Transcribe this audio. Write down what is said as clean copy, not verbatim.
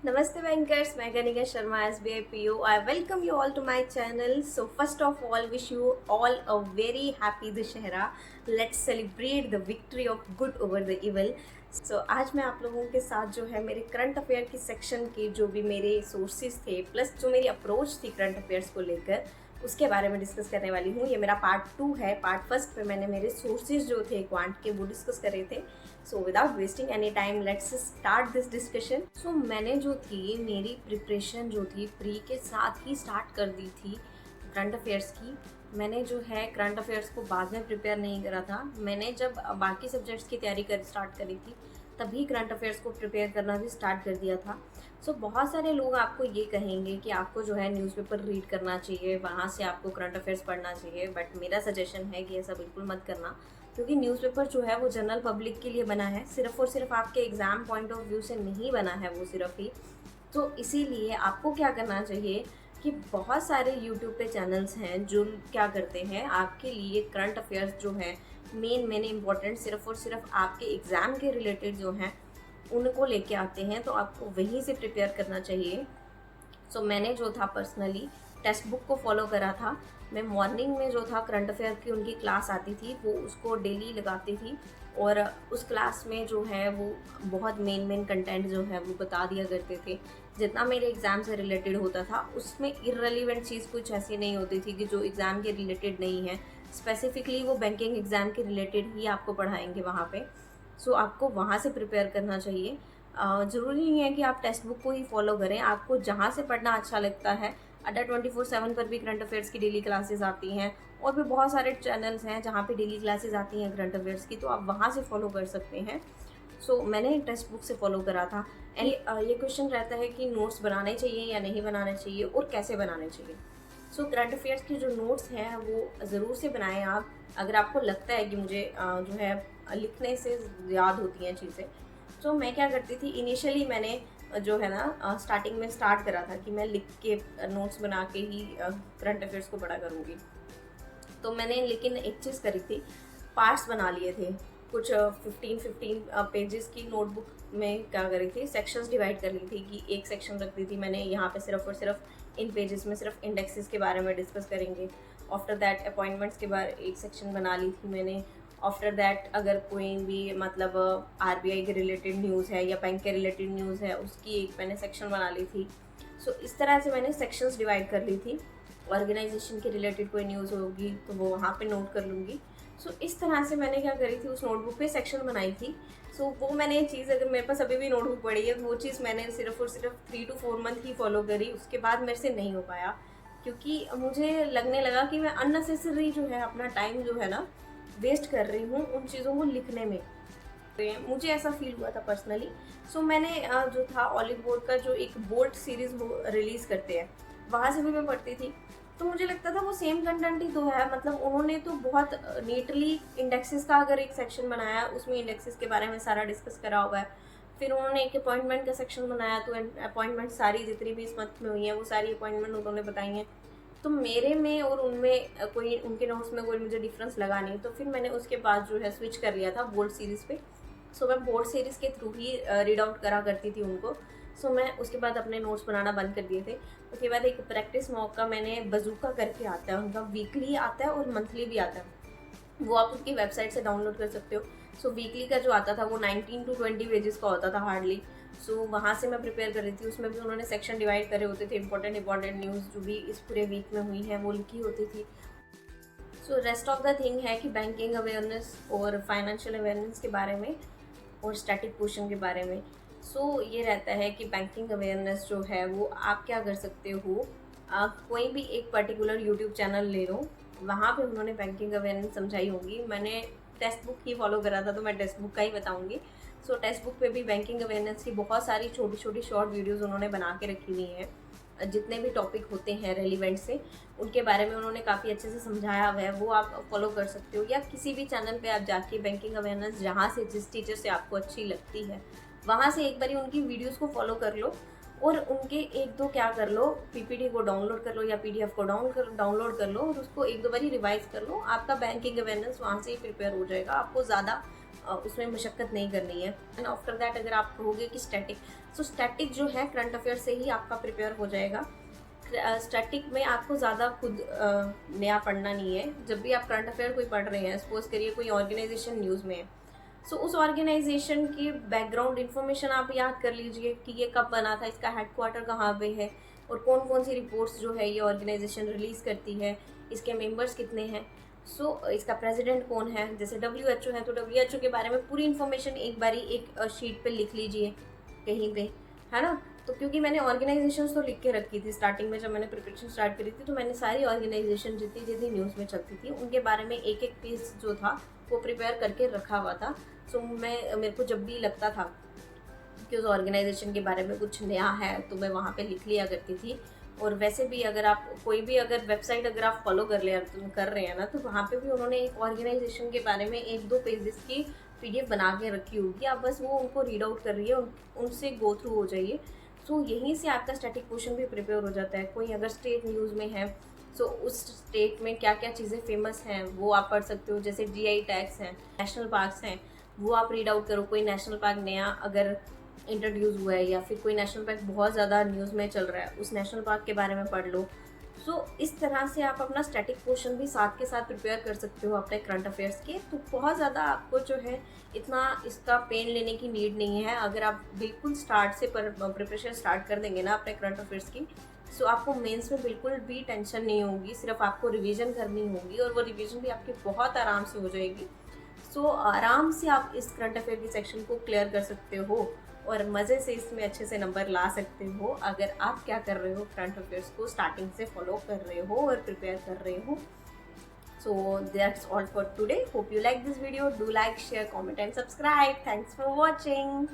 Namaste bankers, मैं Ganika Sharma SBI PO. I welcome you all to my channel. So first of all, wish you all a very happy Dussehra. Let's celebrate the victory of good over the evil. So आज मैं आप लोगों के साथ जो है मेरे करंट अफेयर की सेक्शन के जो भी मेरे सोर्सेज थे प्लस जो मेरी अप्रोच थी करंट अफेयर्स को लेकर उसके बारे में डिस्कस करने वाली हूँ। ये मेरा पार्ट 2 है। पार्ट फर्स्ट पे मैंने मेरे सोर्सेज जो थे क्वांट के वो डिस्कस करे थे। So without wasting any time let's start this discussion. So मैंने जो थी मेरी प्रिपरेशन जो थी प्री के साथ ही स्टार्ट कर दी थी करंट अफेयर्स की। मैंने जो है करंट अफेयर्स को बाद में प्रिपेयर नहीं करा था। मैंने जब बाकी सब्जेक्ट्स की तैयारी कर स्टार्ट करी थी तभी करंट अफेयर्स को प्रिपेयर करना भी स्टार्ट कर दिया था। सो बहुत सारे लोग आपको ये कहेंगे कि आपको जो है न्यूज़पेपर रीड करना चाहिए, वहाँ से आपको करंट अफेयर्स पढ़ना चाहिए, बट मेरा सजेशन है कि ऐसा बिल्कुल मत करना, क्योंकि न्यूज़पेपर जो है वो जनरल पब्लिक के लिए बना है, सिर्फ और सिर्फ आपके एग्ज़ाम पॉइंट ऑफ व्यू से नहीं बना है वो सिर्फ ही। तो इसीलिए आपको क्या करना चाहिए कि बहुत सारे यूट्यूब पे चैनल्स हैं जो क्या करते हैं आपके लिए करंट अफेयर्स जो है मेन इम्पॉर्टेंट सिर्फ और सिर्फ आपके एग्ज़ाम के रिलेटेड जो हैं उनको लेके आते हैं, तो आपको वहीं से प्रिपेयर करना चाहिए। सो मैंने जो था पर्सनली टेक्स्ट बुक को फॉलो करा था। मैं मॉर्निंग में जो था करंट अफेयर की उनकी क्लास आती थी वो उसको डेली लगाती थी और उस क्लास में जो है वो बहुत मेन कंटेंट जो है वो बता दिया करते थे। जितना मेरे एग्ज़ाम से रिलेटेड होता था उसमें इररिलेवेंट चीज़ कुछ ऐसी नहीं होती थी कि जो एग्ज़ाम के रिलेटेड नहीं है। स्पेसिफिकली वो बैंकिंग एग्ज़ाम के रिलेटेड ही आपको पढ़ाएंगे वहाँ पे। सो आपको वहाँ से प्रिपेयर करना चाहिए। ज़रूरी नहीं है कि आप टेक्स्ट बुक को ही फॉलो करें, आपको जहाँ से पढ़ना अच्छा लगता है। अड्डा 24/7 पर भी करंट अफेयर्स की डेली क्लासेस आती हैं और भी बहुत सारे चैनल्स हैं जहाँ पे डेली क्लासेस आती हैं करंट अफेयर्स की, तो आप वहाँ से फॉलो कर सकते हैं। सो मैंने टेक्स्ट बुक से फॉलो करा था। एंड ये क्वेश्चन रहता है कि नोट्स बनाने चाहिए या नहीं बनाने चाहिए और कैसे बनाने चाहिए। सो करंट अफेयर्स के जो नोट्स हैं वो ज़रूर से बनाएं आप। अगर आपको लगता है कि मुझे जो है लिखने से याद होती हैं चीज़ें, तो मैं क्या करती थी इनिशियली मैंने जो है ना स्टार्टिंग में स्टार्ट करा था कि मैं लिख के नोट्स बना के ही करंट अफेयर्स को पढ़ा करूँगी। तो मैंने लेकिन एक चीज़ करी थी, पार्ट्स बना लिए थे। कुछ 15 पेजेस की नोटबुक में क्या करी थी, सेक्शंस डिवाइड कर ली थी कि एक सेक्शन रख दी थी मैंने यहाँ पे सिर्फ और सिर्फ इन पेजेस में सिर्फ इंडेक्सेस के बारे में डिस्कस करेंगे। आफ्टर दैट अपॉइंटमेंट्स के बारे एक सेक्शन बना ली थी मैंने। आफ्टर दैट अगर कोई भी मतलब RBI के रिलेटेड न्यूज़ है या बैंक के रिलेटेड न्यूज़ है उसकी एक मैंने सेक्शन बना ली थी। सो इस तरह से मैंने सेक्शंस डिवाइड कर ली थी। ऑर्गेनाइजेशन के रिलेटेड कोई न्यूज़ होगी तो वो वहाँ पे नोट कर लूँगी। सो इस तरह से मैंने क्या करी थी, उस नोटबुक पे सेक्शन बनाई थी। सो वो मैंने चीज़, अगर मेरे पास अभी भी नोटबुक पड़ी है, वो चीज़ मैंने सिर्फ और सिर्फ 3 to 4 मंथ ही फॉलो करी। उसके बाद मेरे से नहीं हो पाया क्योंकि मुझे लगने लगा कि मैं अननेसेसरी जो है अपना टाइम जो है ना वेस्ट कर रही हूँ उन चीज़ों को लिखने में। तो मुझे ऐसा फील हुआ था पर्सनली। सो मैंने जो था ऑलिव बोर्ड का जो एक बोल्ट सीरीज़ वो रिलीज़ करते हैं वहाँ से भी मैं पढ़ती थी। तो मुझे लगता था वो सेम कंटेंट ही तो है, मतलब उन्होंने तो बहुत नीटली इंडेक्सेस का अगर एक सेक्शन बनाया उसमें इंडेक्सेस के बारे में सारा डिस्कस करा हुआ है। फिर उन्होंने एक अपॉइंटमेंट का सेक्शन बनाया तो अपॉइंटमेंट सारी जितनी भी इस मंथ में हुई हैं वो सारी अपॉइंटमेंट उन्होंने बताई हैं। तो मेरे में और उनमें कोई उनके नोट्स में कोई मुझे डिफरेंस लगा नहीं, तो फिर मैंने उसके बाद जो है स्विच कर लिया था बोर्ड सीरीज़ पे। सो मैं बोर्ड सीरीज़ के थ्रू ही रीड आउट करा करती थी उनको। सो मैं उसके बाद अपने नोट्स बनाना बंद कर दिए थे। उसके बाद एक प्रैक्टिस मॉक का मैंने बजूका करके आता है, उनका वीकली आता है और मंथली भी आता है, वो आप उनकी वेबसाइट से डाउनलोड कर सकते हो। सो वीकली का जो आता था वो 19 to 20 पेजेस का होता था हार्डली। सो वहाँ से मैं प्रिपेयर कर रही थी। उसमें भी उन्होंने सेक्शन डिवाइड करे होते थे, इंपॉर्टेंट न्यूज़ जो भी इस पूरे वीक में हुई है वो लिखी होती थी। So rest of the thing है कि बैंकिंग अवेयरनेस और फाइनेंशियल अवेयरनेस के बारे में और स्टैटिक पोर्शन के बारे में। सो ये रहता है कि बैंकिंग अवेयरनेस जो है वो आप क्या कर सकते हो, आप कोई भी एक पर्टिकुलर यूट्यूब चैनल ले लो, वहाँ पे उन्होंने बैंकिंग अवेयरनेस समझाई होगी। मैंने टेक्स्ट बुक ही फॉलो करा था तो मैं टेक्स्ट बुक का ही बताऊँगी। सो टेक्स्ट बुक पे भी बैंकिंग अवेयरनेस की बहुत सारी छोटी छोटी शॉर्ट वीडियोज़ उन्होंने बना के रखी हुई हैं। जितने भी टॉपिक होते हैं रेलिवेंट से उनके बारे में उन्होंने काफ़ी अच्छे से समझाया हुआ है, वो आप फॉलो कर सकते हो। या किसी भी चैनल पे आप जाके बैंकिंग अवेयरनेस जहाँ से जिस टीचर से आपको अच्छी लगती है वहाँ से एक बारी उनकी वीडियोस को फॉलो कर लो और उनके एक दो क्या कर लो, PPT को डाउनलोड कर लो या PDF को डाउनलोड कर लो और उसको एक दो बारी रिवाइज कर लो। आपका बैंकिंग अवेयरनेस वहाँ से ही प्रिपेयर हो जाएगा। आपको ज़्यादा उसमें मशक्क़त नहीं करनी है। एंड आफ्टर दैट अगर आप कहोगे कि स्टैटिक, सो स्टैटिक जो है करंट अफेयर से ही आपका प्रिपेयर हो जाएगा। स्टैटिक में आपको ज़्यादा खुद नया पढ़ना नहीं है। जब भी आप करंट अफेयर कोई पढ़ रहे हैं, सपोज करिए कोई ऑर्गेनाइजेशन न्यूज़ में है, सो उस ऑर्गेनाइजेशन की बैकग्राउंड इन्फॉर्मेशन आप याद कर लीजिए कि ये कब बना था, इसका हेडक्वार्टर कहाँ पे है, और कौन कौन सी रिपोर्ट्स जो है ये ऑर्गेनाइजेशन रिलीज़ करती है, इसके मेंबर्स कितने हैं, सो इसका प्रेसिडेंट कौन है। जैसे WHO है तो WHO के बारे में पूरी इन्फॉर्मेशन एक बारी एक शीट पे लिख लीजिए कहीं पे, है ना। तो क्योंकि मैंने ऑर्गेनाइजेशंस तो लिख के रखी थी स्टार्टिंग में, जब मैंने प्रिपरेशन स्टार्ट करी थी तो मैंने सारी ऑर्गेनाइजेशन जितनी जितनी न्यूज़ में चलती थी उनके बारे में एक एक पेज जो था वो प्रिपेयर करके रखा हुआ था। सो मेरे को जब भी लगता था कि उस ऑर्गेनाइजेशन के बारे में कुछ नया है तो मैं वहाँ पे लिख लिया करती थी। और वैसे भी अगर आप कोई भी अगर वेबसाइट अगर आप फॉलो कर रहे हैं ना, तो वहाँ पे भी उन्होंने एक ऑर्गेनाइजेशन के बारे में 1-2 पेजेस की PDF बना के रखी होगी, आप बस वो उनको रीड आउट कर रही है, उनसे गो थ्रू हो जाइए। सो यहीं से आपका स्टैटिक पोर्शन भी प्रिपेयर हो जाता है। कोई अगर स्टेट न्यूज़ में है, सो उस स्टेट में क्या क्या चीज़ें फेमस हैं वो आप पढ़ सकते हो। जैसे GI टैग्स हैं, नेशनल पार्क्स हैं, वो आप रीड आउट करो। कोई नेशनल पार्क नया अगर इंट्रोड्यूस हुआ है या फिर कोई नेशनल पार्क बहुत ज़्यादा न्यूज़ में चल रहा है, उस नेशनल पार्क के बारे में पढ़ लो। सो इस तरह से आप अपना स्टैटिक पोर्शन भी साथ के साथ प्रिपेयर कर सकते हो अपने करंट अफेयर्स के। तो बहुत ज़्यादा आपको जो है इतना इसका पेन लेने की नीड नहीं है। अगर आप बिल्कुल स्टार्ट से प्रिपरेशन स्टार्ट कर देंगे ना अपने करंट अफेयर्स की, सो आपको मेंस में बिल्कुल भी टेंशन नहीं होगी। सिर्फ आपको रिवीजन करनी होगी और वो रिवीजन भी आपकी बहुत आराम से हो जाएगी। सो आराम से आप इस करंट अफेयर की सेक्शन को क्लियर कर सकते हो और मज़े से इसमें अच्छे से नंबर ला सकते हो अगर आप क्या कर रहे हो, करंट अफेयर्स को स्टार्टिंग से फॉलो कर रहे हो और प्रिपेयर कर रहे हो। So that's all for today. Hope you like this video. Do like, share, comment and subscribe. Thanks for watching.